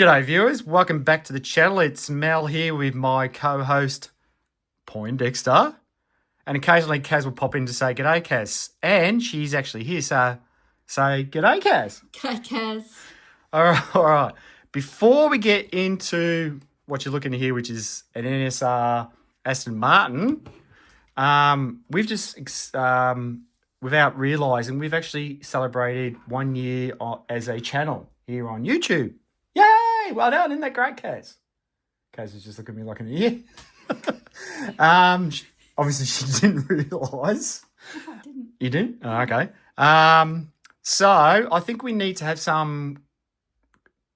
G'day viewers, welcome back to the channel. It's Mel here with my co-host Poindexter, and occasionally Kaz will pop in to say g'day Kaz, and she's actually here, so say g'day Kaz. G'day Kaz. All right. Before we get into what you're looking at here, which is an NSR Aston Martin, we've just, without realising, we've actually celebrated 1 year as a channel here on YouTube. Yay! Well done, isn't that great, Kaz? Kaz is just looking at me like an idiot. Obviously, she didn't realise. No, I didn't. You didn't? Oh, okay. So I think we need to have some,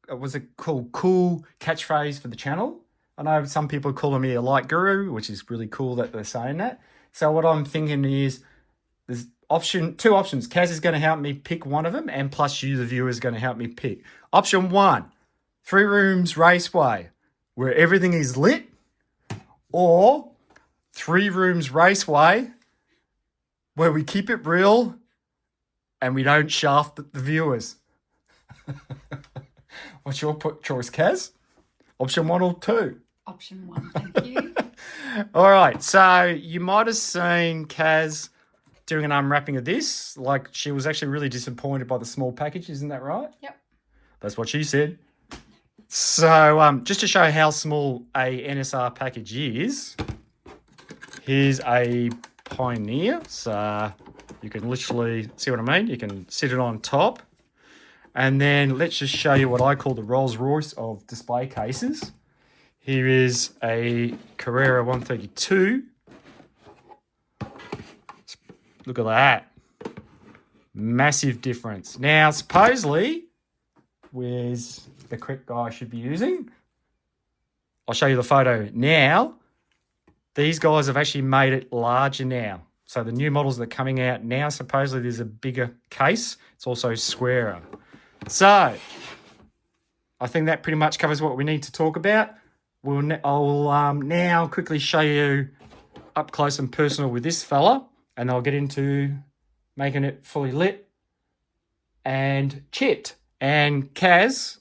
what's it called, cool catchphrase for the channel. I know some people are calling me a light guru, which is really cool that they're saying that. So what I'm thinking is there's two options. Kaz is going to help me pick one of them, and plus you, the viewer, is going to help me pick. Option 1, 3 Rooms Raceway, where everything is lit, or 3 Rooms Raceway, where we keep it real and we don't shaft the viewers. What's your choice, Kaz? Option 1 or 2? Option 1, thank you. All right, so you might have seen Kaz doing an unwrapping of this. Like, she was actually really disappointed by the small package, isn't that right? Yep. That's what she said. So just to show how small a NSR package is, here's a Pioneer. So you can literally, see what I mean? You can sit it on top. And then let's just show you what I call the Rolls Royce of display cases. Here is a Carrera 132. Look at that. Massive difference. Now, supposedly, where's the correct guy I should be using? I'll show you the photo now. These guys have actually made it larger now. So the new models that are coming out now, supposedly there's a bigger case. It's also squarer. So I think that pretty much covers what we need to talk about. I'll now quickly show you up close and personal with this fella, and I'll get into making it fully lit and chipped. And Kaz,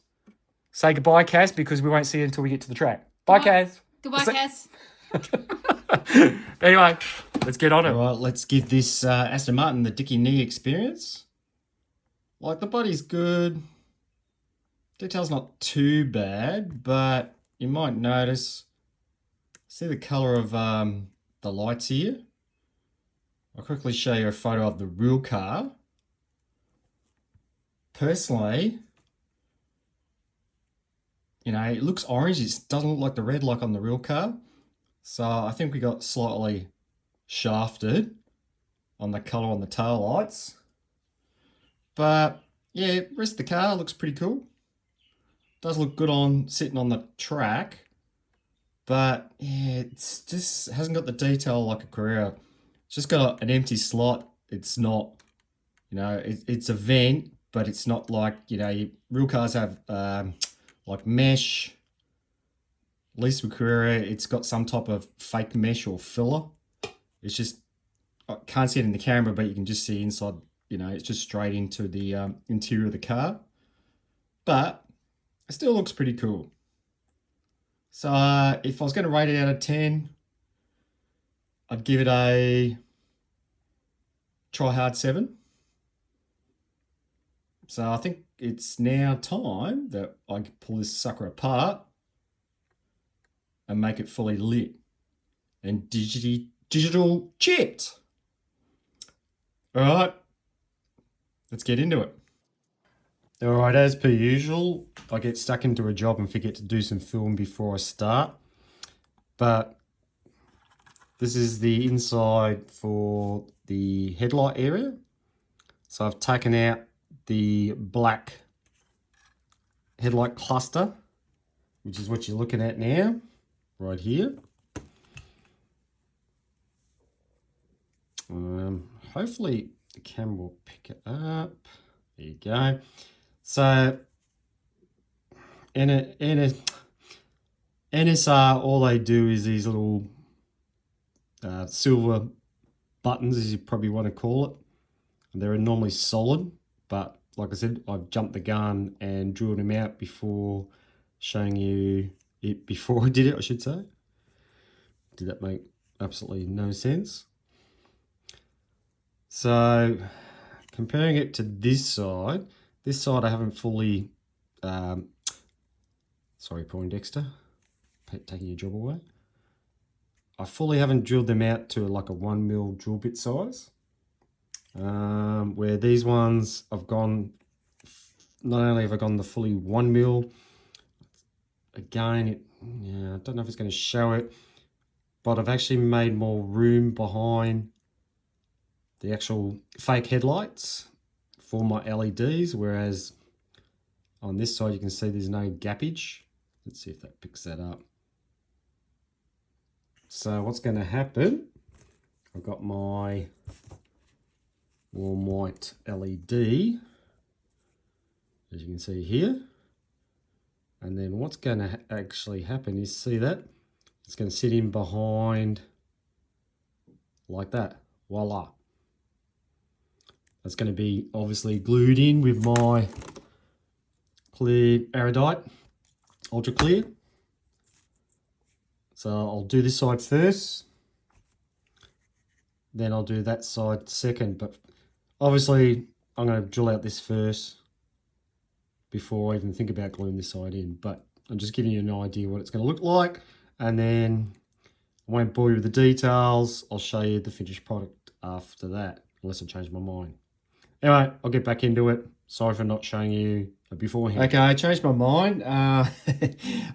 say goodbye, Kaz, because we won't see you until we get to the track. Bye, Kaz. Goodbye, Kaz. Anyway, let's get on it. All right, let's give this Aston Martin the Dickie Knee experience. Like, the body's good. Detail's not too bad, but you might notice, see the colour of the lights here? I'll quickly show you a photo of the real car. Personally, you know, it looks orange. It doesn't look like the red like on the real car. So I think we got slightly shafted on the colour on the tail lights. But yeah, rest of the car looks pretty cool. Does look good on sitting on the track. But yeah, it's just hasn't got the detail like a Carrera. It's just got an empty slot. It's not, you know, it's a vent, but it's not like, you know, real cars have like mesh. At least with Carrera, it's got some type of fake mesh or filler. It's just, I can't see it in the camera, but you can just see inside, you know, it's just straight into the interior of the car. But it still looks pretty cool. So if I was going to rate it out of 10, I'd give it a try hard 7. So I think it's now time that I pull this sucker apart and make it fully lit and digital chipped. All right, let's get into it. All right, as per usual, I get stuck into a job and forget to do some film before I start. But this is the inside for the headlight area. So I've taken out the black headlight cluster, which is what you're looking at now, right here. Hopefully the camera will pick it up. There you go. So NSR, all they do is these little silver buttons, as you probably want to call it. They're normally solid, but like I said, I've jumped the gun and drilled them out before showing you it before I did it, I should say. Did that make absolutely no sense? So comparing it to this side I haven't fully, sorry Poindexter, taking your job away. I fully haven't drilled them out to like a 1mm drill bit size. Where these ones I've gone, not only have I gone the fully 1mm, again, I don't know if it's going to show it, but I've actually made more room behind the actual fake headlights for my LEDs, whereas on this side you can see there's no gappage. Let's see if that picks that up. So what's going to happen, I've got my warm white LED, as you can see here, and then what's going to actually happen is, see that? It's going to sit in behind like that. Voila. That's going to be obviously glued in with my clear erudite, ultra clear. So I'll do this side first, then I'll do that side second, but obviously I'm going to drill out this first before I even think about gluing this side in, but I'm just giving you an idea what it's going to look like, and then I won't bore you with the details. I'll show you the finished product after that, unless I change my mind. Anyway, I'll get back into it. Sorry for not showing you beforehand. Okay, I changed my mind. I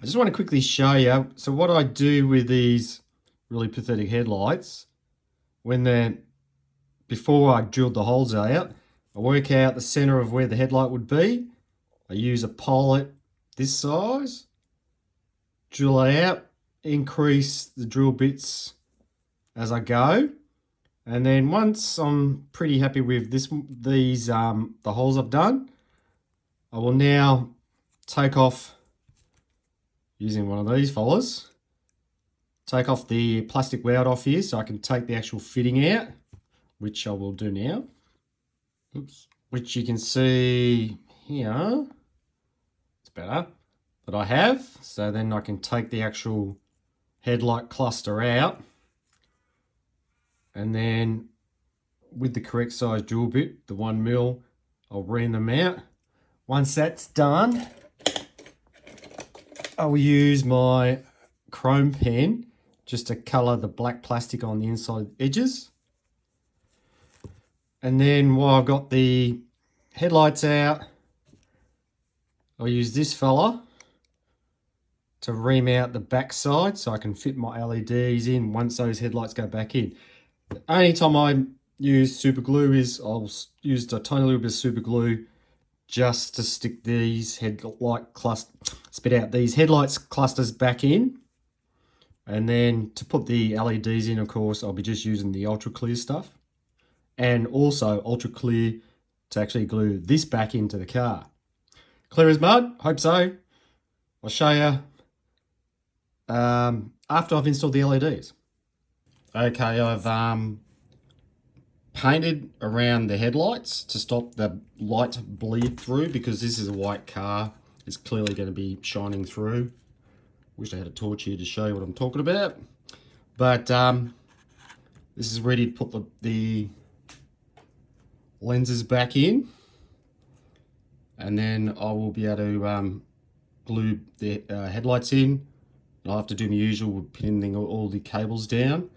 just want to quickly show you. So what I do with these really pathetic headlights, before I drilled the holes out, I work out the center of where the headlight would be. I use a pilot this size, drill it out, increase the drill bits as I go. And then once I'm pretty happy with the holes I've done, I will now take off, using one of these followers, take off the plastic weld off here so I can take the actual fitting out, which I will do now. Oops. Which you can see here, it's better, that I have. So then I can take the actual headlight cluster out, and then with the correct size drill bit, the 1mm, I'll ream them out. Once that's done, I will use my chrome pen just to colour the black plastic on the inside edges. And then while I've got the headlights out, I'll use this fella to ream out the back side so I can fit my LEDs in once those headlights go back in. The only time I use super glue is I'll use a tiny little bit of super glue just to stick these headlights clusters back in. And then to put the LEDs in, of course, I'll be just using the ultra clear stuff, and also ultra clear to actually glue this back into the car. Clear as mud? Hope so. I'll show you after I've installed the LEDs. Okay, I've painted around the headlights to stop the light bleed through, because this is a white car. It's clearly going to be shining through. Wish I had a torch here to show you what I'm talking about. But this is ready to put the lenses back in. And then I will be able to glue the headlights in. I'll have to do my usual with pinning all the cables down.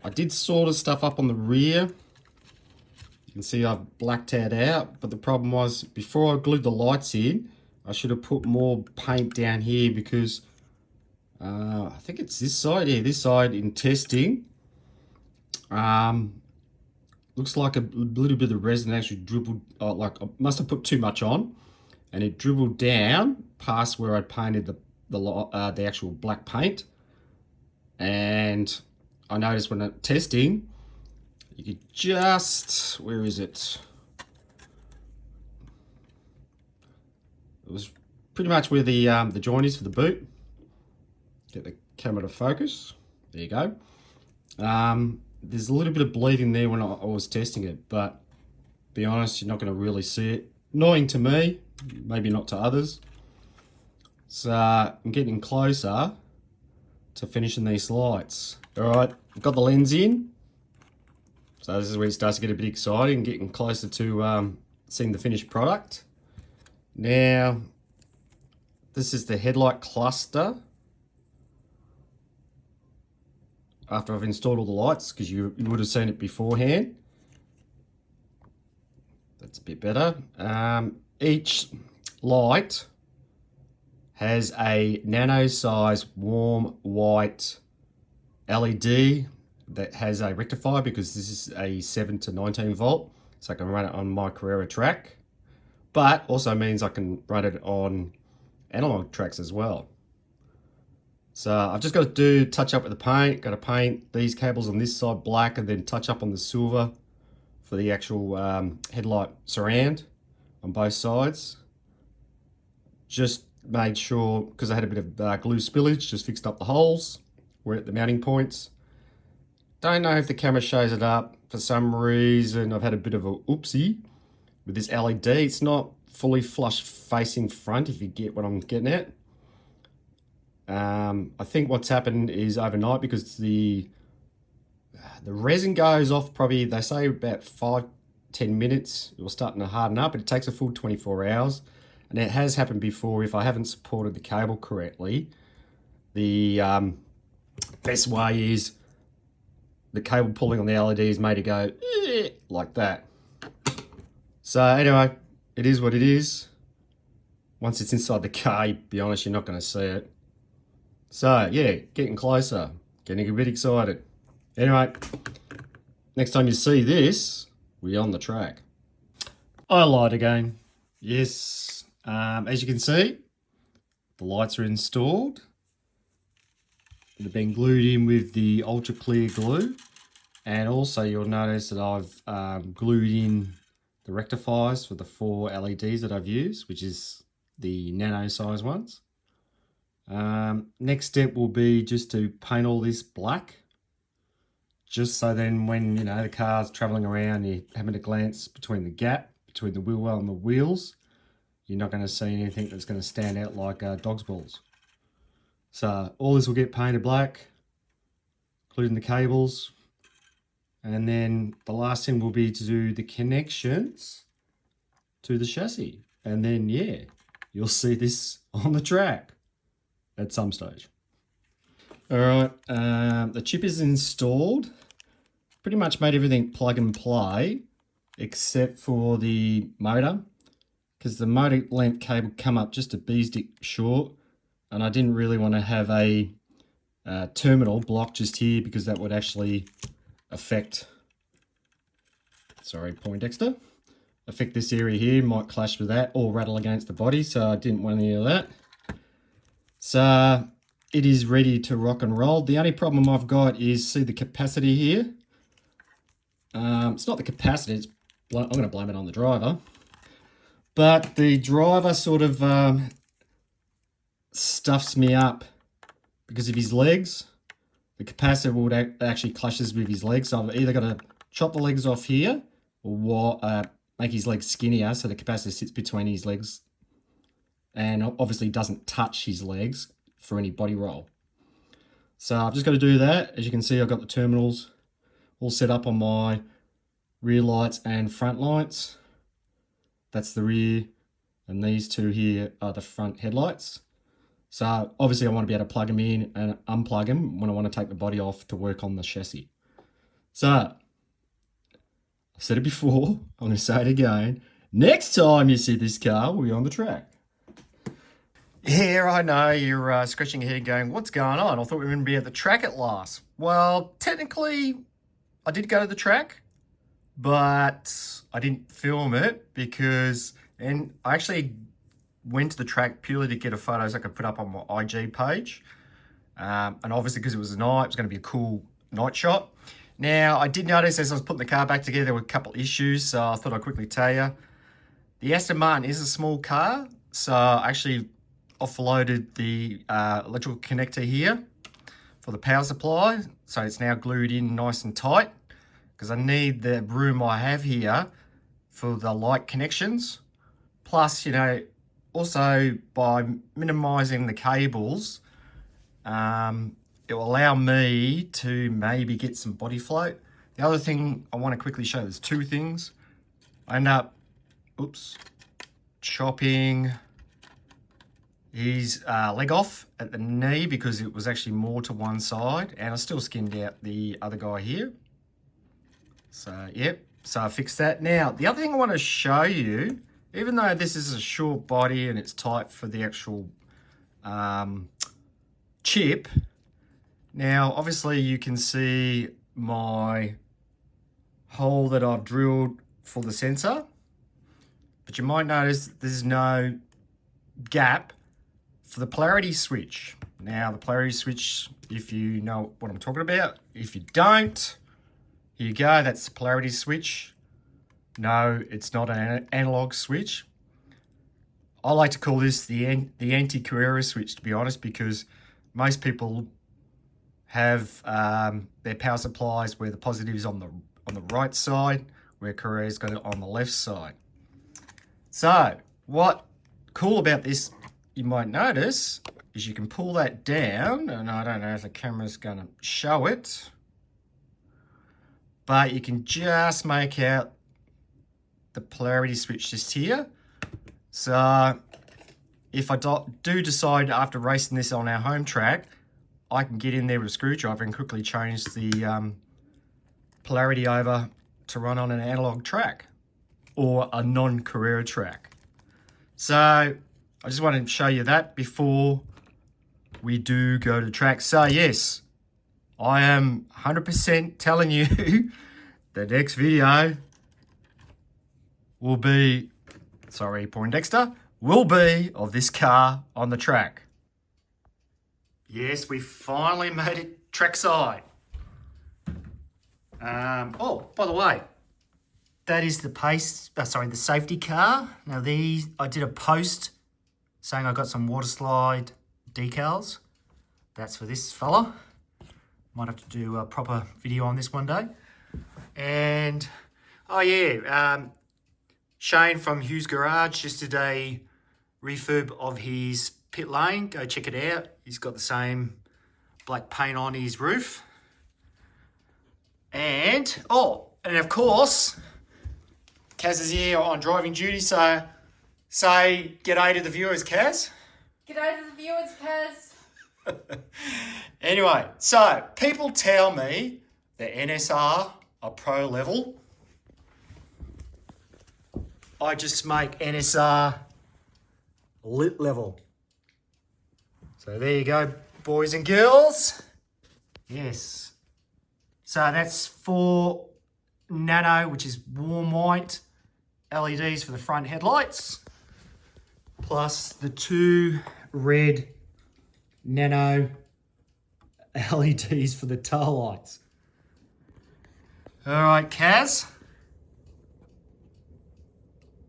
I did sort of stuff up on the rear. You can see I've blacked that out, but the problem was before I glued the lights in, I should have put more paint down here, because I think it's this side. Yeah, this side in testing. Looks like a little bit of the resin actually dribbled, like I must have put too much on, and it dribbled down past where I painted the actual black paint. And I noticed when I'm testing, you could just, where is it? It was pretty much where the joint is for the boot. Get the camera to focus. There you go. There's a little bit of bleeding there when I was testing it, but to be honest, you're not going to really see it. Annoying to me, maybe not to others. So I'm getting closer to finishing these lights. All right, I've got the lens in. So this is where it starts to get a bit exciting, getting closer to seeing the finished product. Now, this is the headlight cluster. After I've installed all the lights, because you would have seen it beforehand. That's a bit better. Each light has a nano size warm white LED that has a rectifier, because this is a 7 to 19 volt, so I can run it on my Carrera track, but also means I can run it on analog tracks as well. So I've just got to touch up with the paint. Got to paint these cables on this side black and then touch up on the silver for the actual headlight surround on both sides. Just made sure, because I had a bit of glue spillage, just fixed up the holes. We're at the mounting points. Don't know if the camera shows it up. For some reason, I've had a bit of a oopsie with this LED. It's not fully flush facing front, if you get what I'm getting at. I think what's happened is overnight, because the resin goes off probably, they say about 5-10 minutes, it was starting to harden up, but it takes a full 24 hours. And it has happened before if I haven't supported the cable correctly. The best way is the cable pulling on the LED is made to go like that. So anyway, it is what it is. Once it's inside the car, be honest, you're not going to see it. So yeah, getting closer, getting a bit excited. Anyway, next time you see this, we're on the track. I lied again. Yes, as you can see, the lights are installed. They've been glued in with the ultra clear glue, and also you'll notice that I've glued in the rectifiers for the 4 LEDs that I've used, which is the nano size ones. Next step will be just to paint all this black, just so then when the car's traveling around, you're having to glance between the gap between the wheel well and the wheels, you're not going to see anything that's going to stand out like dog's balls. So all this will get painted black, including the cables, and then the last thing will be to do the connections to the chassis, and then yeah, you'll see this on the track at some stage. All right, the chip is installed. Pretty much made everything plug and play, except for the motor, because the motor length cable come up just a B-stick short, and I didn't really want to have a terminal block just here, because that would actually affect, sorry, Poindexter, affect this area here, might clash with that or rattle against the body, so I didn't want any of that. So it is ready to rock and roll. The only problem I've got is, see the capacity here? It's not the capacity, I'm going to blame it on the driver. But the driver sort of stuffs me up because of his legs. The capacitor would actually clashes with his legs. So I've either got to chop the legs off here or make his legs skinnier so the capacitor sits between his legs and obviously doesn't touch his legs for any body roll. So I've just got to do that. As you can see, I've got the terminals all set up on my rear lights and front lights. That's the rear, and these two here are the front headlights. So obviously I want to be able to plug them in and unplug them when I want to take the body off to work on the chassis. So I've said it before, I'm going to say it again. Next time you see this car, we'll be on the track. Yeah, I know, you're scratching your head going, what's going on? I thought we were going to be at the track at last. Well, technically, I did go to the track, but I didn't film it because, and I actually went to the track purely to get a photos I could put up on my IG page. And obviously because it was a night, it was going to be a cool night shot. Now, I did notice as I was putting the car back together, there were a couple of issues, so I thought I'd quickly tell you. The Aston Martin is a small car, so I actually offloaded the electrical connector here for the power supply, so it's now glued in nice and tight because I need the room I have here for the light connections. Plus, also by minimizing the cables, it will allow me to maybe get some body float. The other thing I want to quickly show, there's two things. I end up, chopping his leg off at the knee because it was actually more to one side, and I still skinned out the other guy here. So, yep, so I fixed that. Now, the other thing I want to show you, even though this is a short body and it's tight for the actual chip, now obviously you can see my hole that I've drilled for the sensor, but you might notice there's no gap for the polarity switch. Now the polarity switch, if you know what I'm talking about, if you don't, here you go, that's the polarity switch. No, it's not an analog switch. I like to call this the anti-Carrera switch, to be honest, because most people have their power supplies where the positive is on the right side, where Carrera's got it on the left side. So what cool about this, you might notice, is you can pull that down, and I don't know if the camera's going to show it, but you can just make out the polarity switch just here. So if I do decide after racing this on our home track, I can get in there with a screwdriver and quickly change the polarity over to run on an analog track or a non-Carrera track. So I just wanted to show you that before we do go to track. So yes, I am 100% telling you the next video will be, sorry Poindexter, will be of this car on the track. Yes, we finally made it trackside. Oh, by the way, that is the safety car. Now these, I did a post saying I got some water slide decals. That's for this fella. Might have to do a proper video on this one day. And, oh yeah, Shane from Hughes Garage just did a refurb of his pit lane. Go check it out. He's got the same black paint on his roof. And, and of course, Kaz is here on driving duty, so say g'day to the viewers, Kaz. G'day to the viewers, Kaz. Anyway, so people tell me the NSR are pro level. I just make NSR lit level. So there you go, boys and girls. Yes. So that's 4 nano, which is warm white LEDs for the front headlights, plus the 2 red nano LEDs for the tail lights. All right, Kaz,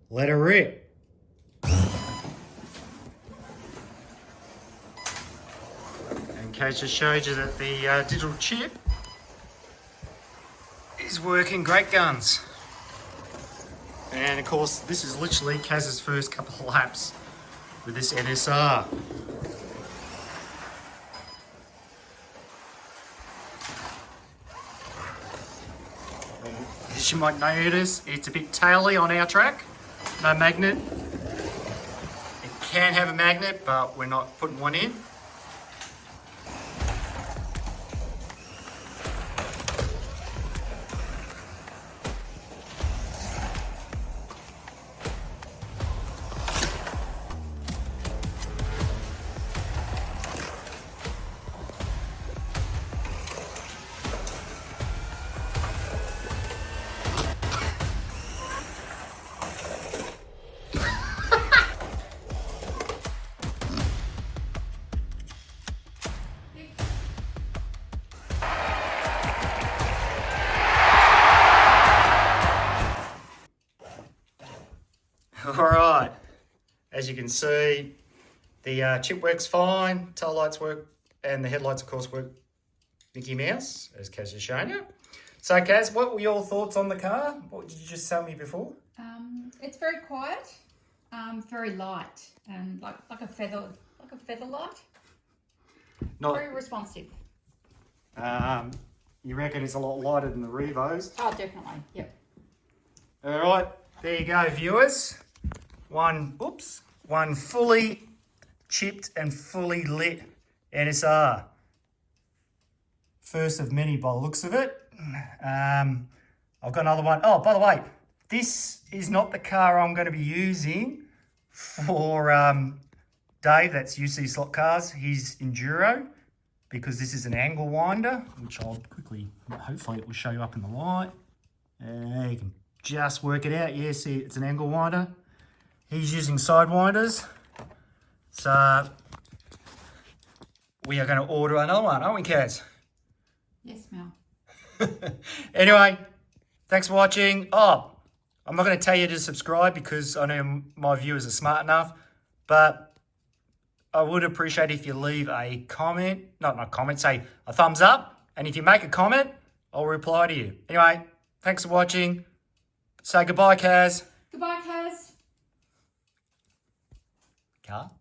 let her rip. And Kaz just showed you that the digital chip is working great guns. And of course, this is literally Kaz's first couple of laps with this NSR. And as you might notice, it's a bit taily on our track. No magnet. It can have a magnet, but we're not putting one in. All right, as you can see, the chip works fine, tail lights work, and the headlights, of course, work Mickey Mouse, as Kaz has shown you. So, Kaz, what were your thoughts on the car? What did you just tell me before? It's very quiet. Very light and like a feather light. Not, Very responsive. you reckon it's a lot lighter than the Revos? Oh, definitely. Yep. All right, there you go, viewers. One fully chipped and fully lit NSR. First of many by the looks of it. I've got another one. Oh, by the way, this is not the car I'm going to be using for Dave. That's UC Slot Cars. His Enduro, because this is an angle winder, which I'll quickly, hopefully it will show you up in the light. You can just work it out. Yeah, see, it's an angle winder. He's using side winders. So we are going to order another one, aren't we, Kaz? Yes, Mel. Anyway, thanks for watching. Oh, I'm not going to tell you to subscribe because I know my viewers are smart enough, but I would appreciate if you leave a comment, not a comment, say a thumbs up. And if you make a comment, I'll reply to you. Anyway, thanks for watching. Say goodbye, Kaz. Goodbye, Kaz. Car?